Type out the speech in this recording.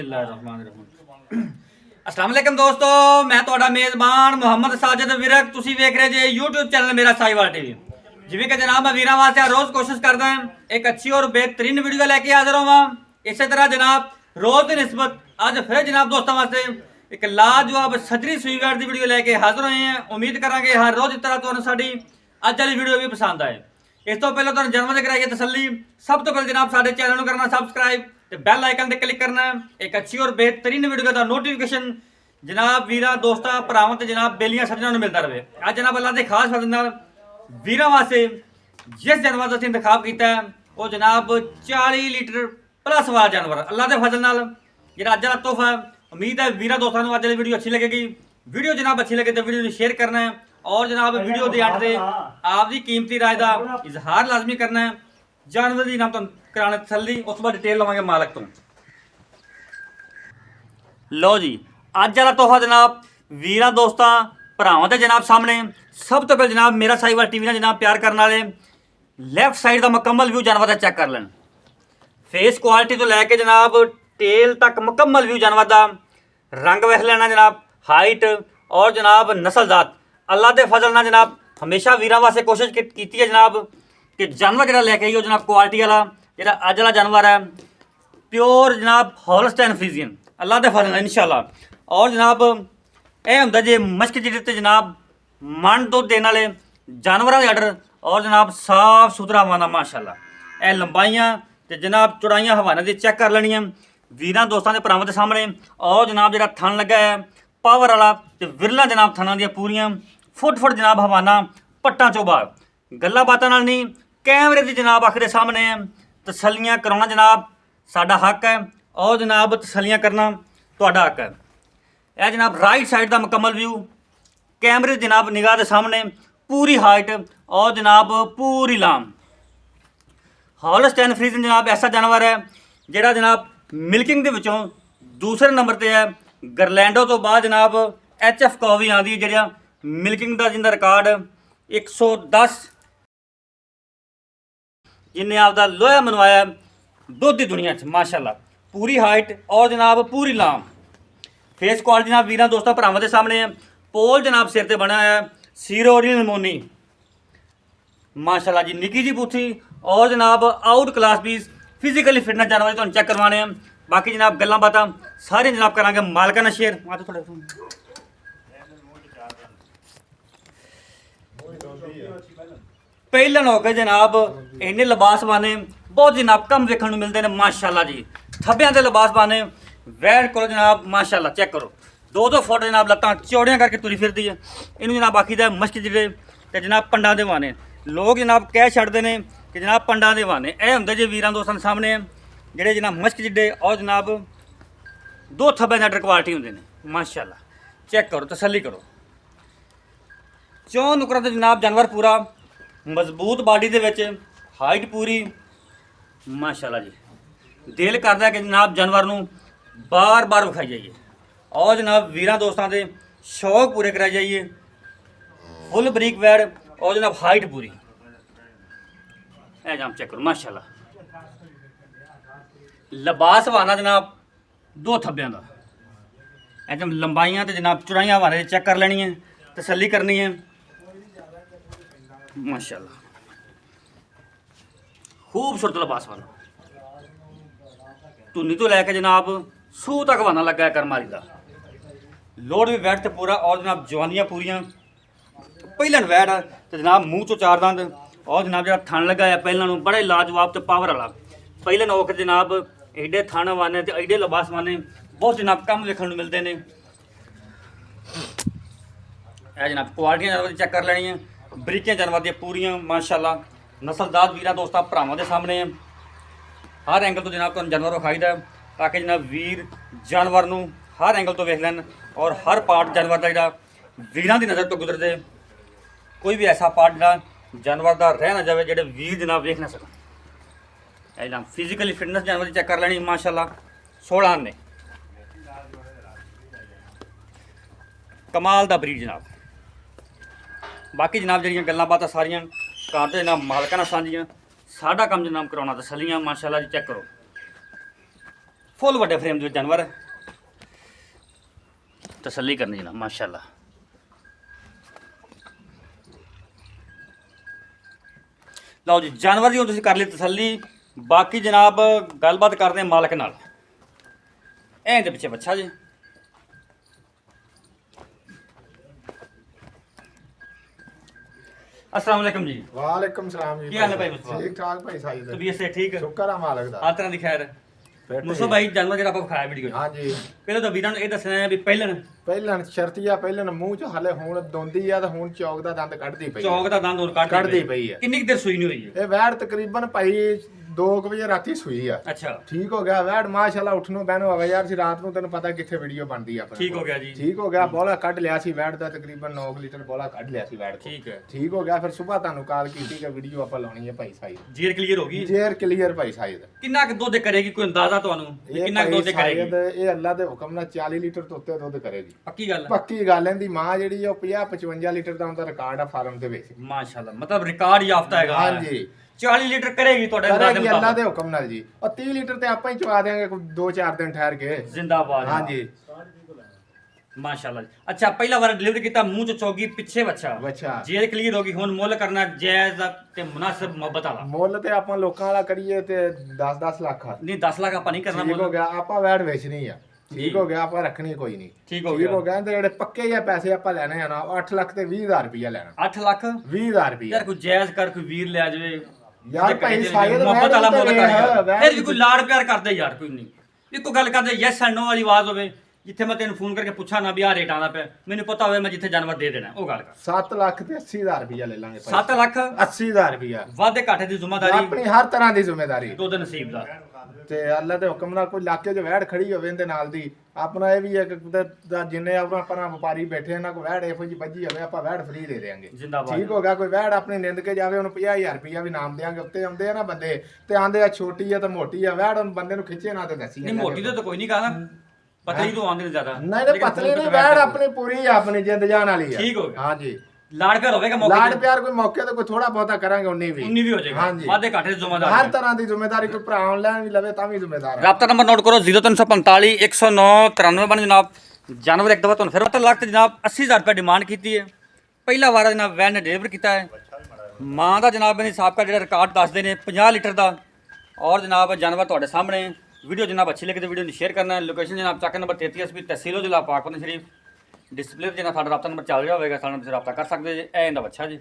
अस्सलाम वालेकुम दोस्तों, मैं ਤੁਹਾਡਾ ਮੇਜ਼ਬਾਨ ਮੁਹੰਮਦ ਸਾਜਿਦ ਵਿਰਕ। ਤੁਸੀਂ ਵੇਖ ਰਹੇ ਜੇ YouTube ਚੈਨਲ ਮੇਰਾ ਸਾਈਵਾਲ ਟੀਵੀ। ਜਿਵੇਂ ਕਿ ਜਨਾਬ ਮੈਂ ਵੀਰਾਂ ਵਾਸਤੇ ਰੋਜ਼ ਕੋਸ਼ਿਸ਼ ਕਰਦਾ ਹਾਂ ਇੱਕ ਅੱਛੀ ਔਰ ਬਿਹਤਰੀਨ ਵੀਡੀਓ ਲੈ ਕੇ ਹਾਜ਼ਰ ਹੋਵਾਂ। ਇਸੇ ਤਰ੍ਹਾਂ ਜਨਾਬ ਰੋਜ਼ ਦੀ ਨਿਸਬਤ ਅੱਜ ਫਿਰ ਜਨਾਬ ਦੋਸਤਾਂ ਵਾਸਤੇ ਇੱਕ ਲਾਜਵਾਬ ਸਜਰੀ ਸਵੀਗਾਰਡ ਦੀ ਵੀਡੀਓ ਲੈ ਕੇ ਹਾਜ਼ਰ ਹੋਏ ਹਾਂ। ਉਮੀਦ ਕਰਾਂਗੇ ਹਰ ਰੋਜ਼ ਦੀ ਤਰ੍ਹਾਂ ਤੁਹਾਨੂੰ ਸਾਡੀ ਅੱਜ ਵਾਲੀ ਵੀਡੀਓ ਵੀ ਪਸੰਦ ਆਏ। ਇਸ ਤੋਂ ਪਹਿਲਾਂ ਤੁਹਾਨੂੰ ਜਨਮ ਦੀ ਕਰਾਈਏ ਤਸੱਲੀ। ਸਭ ਤੋਂ ਪਹਿਲਾਂ ਜਨਾਬ ਸਾਡੇ ਚੈਨਲ ਨੂੰ ਕਰਨਾ ਸਬਸਕ੍ਰਾਈਬ ਤੇ ਬੈਲ ਆਈਕਨ ਤੇ क्लिक करना है। एक अच्छी और बेहतरीन वीडियो का नोटिफिकेशन जनाब वीरा दोस्तों भरावां ते जनाब बेलियां सज्जनां नूं मिलता रहे। अज जनाब अल्लाह दे खास फजल नाल वीरां वास्ते जिस जानवर दा असीं इंतखाब कीता है वो जनाब 40 लीटर प्लस वाला जानवर अल्लाह दे फजल नाल जिहड़ा अज वाला तोहफा है। उम्मीद है वीरा दोस्तों नूं अज वाली वीडियो अच्छी लगेगी। वीडियो जनाब अच्छी लगे तो वीडियो नूं शेयर करना है और जनाब वीडियो दे अंत ते आपदी कीमती राय दा इजहार लाजमी करना है। जानवर की नाम तो कराने तसल्ली उस बाद डिटेल लवांगे मालक तो। लो जी अज वाला तोहफा जनाब वीरां दोस्तां भरावां दे जनाब सामने सब तो पहले जनाब मेरा साहिवाल टीवी नाल जनाब प्यार करने वाले लैफ्ट साइड का मुकम्मल व्यू जानवर का चेक कर लैन। फेस क्वालिटी तो लैके जनाब टेल तक मुकम्मल व्यू जानवर का रंग वेख लेना जनाब, हाइट और जनाब नस्लजात अल्लाह के फजल नाल जनाब हमेशा वीरां वास्ते कोशिश की है जनाब कि जानवर जो लैके आइए जनाब क्वालिटी वाला जो अज वाला जानवर है प्योर जनाब हॉलस्टाइन फ्रीजियन अल्लाह के फजल इंशाल्लाह। और जनाब यह होंगे जे मश्क जिहदे जनाब मन दुध देने वाले जानवरों के आर्डर और जनाब साफ सुथरा हवाना माशाल्लाह। यह लंबाइयाँ तो जनाब चौड़ाइयाँ हवाना दी चेक कर लेनियां वीरां दोस्तों के भरावां दे सामने। और जनाब जो थन लगा है पावर वाला तो विरला जनाब थाना दी पूरियां फुट जनाब हवाना पट्टां चों बाहर गल्लां बातां नाल नहीं कैमरे की जनाब अख दे सामने है। तसलियां कराना जनाब साडा हक है और जनाब तसलियां करना तुहाडा हक है। यह जनाब राइट साइड का मुकम्मल व्यू कैमरे जनाब निगाह के सामने पूरी हाइट और जनाब पूरी लाम हॉलस्टाइन फ्रीजियन जनाब ऐसा जानवर है जिहड़ा जनाब मिल्किंग के विचों दूसरे नंबर पर है। गरलैंडो तो बाद जनाब HF कॉवी आती है जिहड़ा मिल्किंग का जिंदा रिकॉर्ड 110 जिन्हें आपका लोहा मनवाया दुध की दुनिया माशाल्लाह। पूरी हाइट और जनाब पूरी लाम फेस क्वालिटी जनाब वीरां दोस्तों भरावां दे सामने है। पोल जनाब सिर ते बना है सीरो ओरिजिनल मोनी माशाल्लाह जी निकी जी पूथी और जनाब आउट क्लास पीस फिजिकली फिटनेस जानवर तुहानूं चेक करवाने हैं। बाकी जनाब गल्लां बातां सारे जनाब करांगे मालकां नाल शेयर। पहले होकर जनाब इन्ने लिबास पाने बहुत जनाब कम देखने मिलते हैं माशाल्लाह जी। थब्बियां के लिबास पाने वैट को जनाब माशाल्लाह चेक करो 2-2 फुट जनाब लत्तां चौड़ियां करके तुरी फिरती है। इन्हूं जनाब आखीदा मश्क जिहड़े ते जनाब पंडां दे वाने लोग जनाब कह छड्डदे ने कि जनाब पंडां दे वाने यह हुंदे जे वीरां दोस्तां दे सामने जिहड़े जनाब मश्क जिहड़े और जनाब 2 थब्बे दी क्वालिटी हुंदे ने माशाल्लाह। चेक करो तसल्ली करो 4 नुकरां ते जनाब जानवर पूरा मजबूत बॉडी दे विच हाइट पूरी माशाल्लाह जी। दिल करदा है कि जनाब जानवर नूं बार बार विखाई जाइए और जनाब वीरां दोस्तां दे शौक पूरे कराए जाइए। फुल बरीक वैड़ और जनाब हाइट पूरी जनाब चेक करो माशाल्लाह। लिबास हवाना जनाब 2 थब्बियां दा एकदम लंबाइयां तो जनाब चौड़ाइयां हवाने चेक कर लेनी है तसल्ली करनी है माशाल्लाह। खूबसूरत लिबास वाला धुनी तो लैके जनाब सूह तक वाना लगा है करमारी का लोड भी वैट तो पूरा और जनाब जवानियाँ पूरियां पहलन वैट तो जनाब मूँह चो 4 दंद और जनाब जो थन लगा है पहलों बड़े लाजवाब तो पावर वाला पहलन होकर जनाब एडे थन वाने तो एडे लिबास वाने बहुत जनाब कम देखने मिलते हैं। जनाब क्वालिटियां जानवर चेक कर लेनी है बरीकियां जानवर दी पूरियां माशाल्लाह। नस्लदार वीरां दोस्तां भरावां दे सामने है हर एंगल तो जनाब तुहानूं जानवर विखाईदा ताकि जनाब वीर जानवर नूं हर एंगल तो वेख लैन और हर पार्ट जानवर का जिहड़ा वीरां दी नज़र तो गुजरदे कोई भी ऐसा पार्ट जिहड़ा जानवर का रह ना जाए जिहड़े वीर जनाब वेख ना सकन। जनाब फिजिकली फिटनेस जानवर की चेक कर लेनी माशाल्लाह 16 ने कमाल दा ब्रीड जनाब। बाकी जनाब जिहड़ियां गल्लां बातां सारियां घर दे जनाब मालकां नाल सांझियां साडा काम जनाब कराउणा तसल्लियां माशाल्लाह जी। चेक करो ਫੁੱਲ ਵੱਡੇ ਫਰੇਮ ਦੇ ਵਿੱਚ ਜਾਨਵਰ ਤਸੱਲੀ ਕਰਨੀ ਜਨਾਬ ਮਾਸ਼ਾਅੱਲਾ। ਲਓ ਜੀ ਜਾਨਵਰ ਦੀ ਹੁਣ ਤੁਸੀਂ ਕਰ ਲਈ ਤਸੱਲੀ। ਬਾਕੀ ਜਨਾਬ ਗੱਲਬਾਤ ਕਰਦੇ ਹਾਂ ਮਾਲਕ ਨਾਲ। ਐਂ ਦੇ ਪਿੱਛੇ ਬੱਚਾ ਜੀ। अस्सलाम वालेकुम जी। वालेकुम सलाम जी। ਕੀ ਹਾਲ ਹੈ ਭਾਈ ਮੁਸਤਫਾ? ठीक ठाक भाई साहिद। ਤਬੀਅਤ ਸੇ ਠੀਕ ਹੈ? शुक्र है मालिक दा। ਹਰ ਤਰ੍ਹਾਂ ਦੀ ਖੈਰ ਹੈ। ਮੁਸਤਫਾ ਭਾਈ ਜਾਨਵਰ ਜਿਹੜਾ ਆਪਾਂ ਵਿਖਾਇਆ ਵੀਡੀਓ 'ਚ, हाँ जी। ਪਹਿਲਾਂ ਤਾਂ ਵੀਰਾਂ ਨੂੰ ਇਹ ਦੱਸਣਾ ਹੈ ਵੀ ਪਹਿਲਾਂ ਪਹਿਲਾਂ ਸ਼ਰਤੀਆ ਪਹਿਲਾਂ ਮੂੰਹ ਚ ਹਲੇ ਹੁਣ ਦੋਂਦੀ ਆ ਤੇ ਹੁਣ ਚੌਕ ਦਾ ਦੰਦ ਕੱਢਦੀ ਪਈ ਆ। ਚੌਕ ਦਾ ਦੰਦ ਹੋਰ ਕੱਢਦੀ ਪਈ ਹੈ। ਕਿੰਨੀ ਕੁ ਦੇਰ ਸੂਈ ਨਹੀਂ ਹੋਈ ਹੈ? ਇਹ ਵੈੜ ਤਕਰੀਬਨ ਭਾਈ 2 ਵਜੇ ਰਾਤੀ ਸੂਈ ਆ। ਅੱਛਾ ਠੀਕ ਹੋ ਗਿਆ ਵੈੜ ਮਾਸ਼ਾਅੱਲਾ ਉੱਠ ਨੂੰ ਬਹਿਣੋ ਆਵੇ ਯਾਰ ਸੀ ਰਾਤ ਨੂੰ ਤੈਨੂੰ ਪਤਾ ਕਿੱਥੇ ਵੀਡੀਓ ਬਣਦੀ ਆ ਆਪਣੇ ਠੀਕ ਹੋ ਕੋਲ। ਗਿਆ ਜੀ। ਠੀਕ ਹੋ ਗਿਆ ਬੋਲਾ ਕੱਢ ਲਿਆ ਸੀ ਵੈੜ ਦਾ ਤਕਰੀਬਨ 9 ਲੀਟਰ ਬੋਲਾ ਕੱਢ ਲਿਆ ਸੀ ਵੈੜ ਤੋਂ। ਠੀਕ ਹੈ। ਠੀਕ ਹੋ ਗਿਆ ਫਿਰ ਸਵੇਰ ਤੁਹਾਨੂੰ ਕਾਲ ਕੀਤੀ ਕਿ ਵੀਡੀਓ ਆਪਾਂ ਲਾਉਣੀ ਹੈ ਭਾਈ ਸਾहिद। ਜੀਰ ਕਲੀਅਰ ਹੋ ਗਈ? ਜੇਰ ਕਲੀਅਰ ਭਾਈ ਸਾहिद। ਕਿੰਨਾ ਕੁ ਦੁੱਧ ਕਰੇਗੀ ਕੋਈ ਅੰਦਾਜ਼ਾ ਤੁਹਾਨੂੰ ਵੀ ਕਿੰਨਾ ਕੁ ਦੁੱਧ ਕਰੇਗੀ? ਇਹ ਅੱਲਾ ਦੇ ਹੁਕਮ ਨਾਲ 40 ਲੀਟਰ ਤੋਂ ਉੱਤੇ ਦੁੱਧ ਕਰੇਗੀ। ਪੱਕੀ ਗੱਲ ਹੈ? ਪੱਕੀ ਗੱਲ ਇਹਦੀ ਮਾਂ ਜਿਹੜੀ ਉਹ 50-55 ਲੀਟਰ ਦਾ ਉਹਦਾ ਰਿਕਾਰਡ ਆ ਫਾਰਮ ਦੇ ਵਿੱਚ। ਮਾਸ਼ਾਅੱਲਾ ਮਤਲਬ ਰਿਕਾਰਡ ਯਾਫਤਾ ਹੈਗਾ। ਹਾਂਜੀ 40 ਲੀਟਰ ਕਰੇਗੀ ਤੁਹਾਡੇ ਅੰਦਾਜ਼ੇ ਕਰੇਗੀ ਅੱਲਾ ਦੇ ਮੁਤਾਬਕ। ਹੁਕਮ ਨਾਲ ਜੀ। ਔਰ 30 ਲੀਟਰ ਤੇ ਆਪਾਂ ਹੀ ਚਵਾ ਦੇਾਂਗੇ 2-4 ਦਿਨ ਠਹਿਰ ਕੇ। ਜ਼ਿੰਦਾਬਾਦ। ਹਾਂਜੀ ਮਾਸ਼ਾਅੱਲਾ। ਅੱਛਾ ਪਹਿਲਾ ਵਾਰ ਡਿਲੀਵਰੀ ਕੀਤਾ ਮੂੰਹ ਚ ਚੌਗੀ ਪਿੱਛੇ ਬੱਚਾ ਬੱਚਾ। ਜੇਰ ਕਲੀਅਰ ਹੋ ਗਈ। ਹੁਣ ਮੁੱਲ ਕਰਨਾ ਜਾਇਜ਼ ਤੇ ਮੁਨਾਸਿਬ ਮੁਹੱਬਤ ਵਾਲਾ। ਮੁੱਲ ਤੇ ਆਪਾਂ ਲੋਕਾਂ ਵਾਲਾ ਕਰੀਏ ਤੇ 10-10 ਲੱਖ ਆ। ਨਹੀਂ 10 ਲੱਖ ਆਪਾਂ ਨਹੀਂ ਕਰਨਾ ਠੀਕ ਹੋ ਮੁੱਲ। ਗਿਆ ਆਪਾਂ ਵੈੜ ਵੇਚਣੀ ਆ। ਠੀਕ ਹੋ ਗਿਆ ਆਪਾਂ ਰੱਖਣੀ ਕੋਈ ਨਹੀਂ। ਠੀਕ ਹੋ ਠੀਕ ਹੋ ਗਿਆ। ਗਿਆ ਤੇ ਜਿਹੜੇ ਪੱਕੇ ਜਾਂ ਪੈਸੇ ਆਪਾਂ ਲੈਣੇ ਆ ਨਾ 8 ਲੱਖ ਤੇ 20,000 ਰੁਪਇਆ ਲੈਣਾ। 8 ਲੱਖ 20,000 ਰੁਪਇਆ ਯਾਰ ਕੋਈ ਜਾਇਜ਼ ਕਰ ਕੋਈ ਵੀਰ ਲੈ ਜਾਵੇ ਯਾਰ ਭਾਈ ਸਾਇਦ ਮੁਹੱਬਤ ਵਾਲਾ ਮੁੱਲ ਕਰ ਯਾਰ। ਵੈੜ ਫਿਰ ਵੀ ਕੋਈ ਲਾੜ ਪਿਆਰ ਕਰਦੇ ਯਾਰ ਕੋਈ ਨਹੀਂ। ਇੱਕੋ ਗੱਲ ਕਰਦੇ ਯੈਸ ਐਂਡ ਨੋ ਵਾਲੀ ਆਵਾਜ਼ ਹੋਵੇ ਜਿੱਥੇ ਮੈਂ ਤੈਨੂੰ ਫੋਨ ਕਰਕੇ ਪੁੱਛਾਂ ਨਾ ਵੀ ਆਹ ਰੇਟ ਆਉਂਦਾ ਪਿਆ ਮੈਨੂੰ ਪਤਾ ਹੋਵੇ ਮੈਂ ਜਿੱਥੇ ਜਾਨਵਰ ਦੇ ਦੇਣਾ ਉਹ ਗੱਲ ਕਰ। 7 ਲੱਖ ਤੇ 80,000 ਰੁਪਇਆ ਲੈ ਲਾਂਗੇ ਭਾਈ। 7 ਲੱਖ 80,000 ਰੁਪਇਆ ਵਾਧੇ ਘਾਟੇ ਦੀ ਜ਼ਿੰਮੇਵਾਰੀ ਆਪਣੀ ਹਰ ਤਰ੍ਹਾਂ ਦੀ ਜ਼ਿੰਮੇਵਾਰੀ ਦੁੱਧ ਨਸੀਬ ਦਾ। ਤੇ ਅੱਲਾ ਦੇ ਹੁਕਮ ਨਾਲ ਕੋਈ ਇਲਾਕੇ 'ਚ ਵੈੜ ਖੜੀ ਹੋਵੇ ਇਹਦੇ ਨਾਲ ਦੀ ਆਪਣਾ ਇਹ ਵੀ ਇੱਕ ਜਿੰਨੇ ਆਪਣਾ ਵਪਾਰੀ ਬੈਠੇ ਇਹਨਾਂ ਕੋ ਵੈੜ ਇਹੋ ਜੀ ਵੱਜੀ ਹੋਵੇ ਆਪਾਂ ਵੈੜ ਫ੍ਰੀ ਦੇ ਦੇਾਂਗੇ। ਜ਼ਿੰਦਾਬਾਦ। ਠੀਕ ਹੋ ਗਿਆ ਕੋਈ ਵੈੜ ਆਪਣੀ ਨਿੰਦ ਕੇ ਜਾਵੇ ਉਹਨੂੰ 50,000 ਰੁਪਇਆ ਵੀ ਨਾਮ ਦੇਾਂਗੇ। ਉੱਤੇ ਆਉਂਦੇ ਆ ਨਾ ਬੰਦੇ ਤੇ ਆਂਦੇ ਆ ਛੋਟੀ ਆ ਤੇ ਮੋਟੀ ਆ ਵੈੜ ਉਹਨੂੰ ਬੰਦੇ ਨੂੰ ਖਿੱਚੇ ਨਾ ਤੇ ਦੱਸੀ ਨਹੀਂ ਮੋਟੀ ਤਾਂ ਕੋਈ ਨਹੀਂ ਕਹਣਾ ਪਤਲੀ ਤੋਂ ਆਉਂਦੇ ਨੇ ਜ਼ਿਆਦਾ। ਨਹੀਂ ਪਤਲੀ ਨਹੀਂ ਵੈੜ ਆਪਣੀ ਪੂਰੀ ਆ ਆਪਣੀ ਜਿੰਦ ਜਾਨ ਵਾਲੀ ਆ। ਠੀਕ ਹੋ ਗਿਆ। ਹਾਂਜੀ ਲਾੜ ਪਿਆਰ ਹੋਵੇਗਾ ਮੌਕੇ ਲਾੜ ਪਿਆਰ ਕੋਈ ਮੌਕੇ ਤੇ ਕੋਈ ਥੋੜਾ ਬਹੁਤਾ ਕਰਾਂਗੇ ਉਨੀ ਵੀ ਹੋ ਜਾਏਗਾ। ਹਾਂਜੀ। ਵਾਧੇ ਘਾਟੇ ਦੀ ਜ਼ਿੰਮੇਵਾਰੀ ਹਰ ਤਰ੍ਹਾਂ ਦੀ ਜ਼ਿੰਮੇਵਾਰੀ ਕੋਈ ਭਰਾ ਆਨਲਾਈਨ ਵੀ ਲਵੇ ਤਾਂ ਵੀ ਜ਼ਿੰਮੇਦਾਰ ਹੈ। ਰਾਬਤਾ ਨੰਬਰ ਨੋਟ ਕਰੋ 0345 109 93 ਬਣ ਜਨਾਬ। ਜਾਨਵਰ ਇੱਕ ਦਫਾ ਤੁਹਾਨੂੰ ਫਿਰ 7 ਲੱਖ ਤੇ ਜਨਾਬ 80,000 ਰੁਪਏ ਡਿਮਾਂਡ ਕੀਤੀ ਹੈ। ਪਹਿਲਾ ਵਾਰ ਜਨਾਬ ਵੈਨ ਨੇ ਡਿਲੀਵਰ ਕੀਤਾ ਹੈ। ਮਾਂ ਦਾ ਜਨਾਬ ਇਹਨੇ ਸਾਬਕਾ ਜਿਹੜਾ ਰਿਕਾਰਡ ਦੱਸਦੇ ਨੇ 50 ਲੀਟਰ ਦਾ। ਔਰ ਜਨਾਬ ਜਾਨਵਰ ਤੁਹਾਡੇ ਸਾਹਮਣੇ। ਵੀਡੀਓ ਜਨਾਬ ਅੱਛੀ ਲੱਗੇ ਤਾਂ ਵੀਡੀਓ ਨੂੰ ਸ਼ੇਅਰ ਕਰਨਾ ਹੈ। ਲੋਕੇਸ਼ਨ ਜਨਾਬ ਚੱਕ ਨੰਬਰ 33 SP ਤਹਿਸੀਲ ਜ਼ਿਲ੍ਹਾ ਪਾਕਪਤਨ ਸ਼ਰੀਫ। ਡਿਸਪਲੇ ਤੇ ਜਨਾਬ ਸਾਡਾ ਰਾਬਤਾ ਨੰਬਰ ਚੱਲ ਰਿਹਾ ਹੋਵੇਗਾ। ਸਾਡੇ ਨਾਲ ਤੁਸੀਂ ਰਾਬਤਾ ਕਰ ਸਕਦੇ ਜੀ। ਇਹ ਇਹਦਾ ਬੱਚਾ ਜੀ।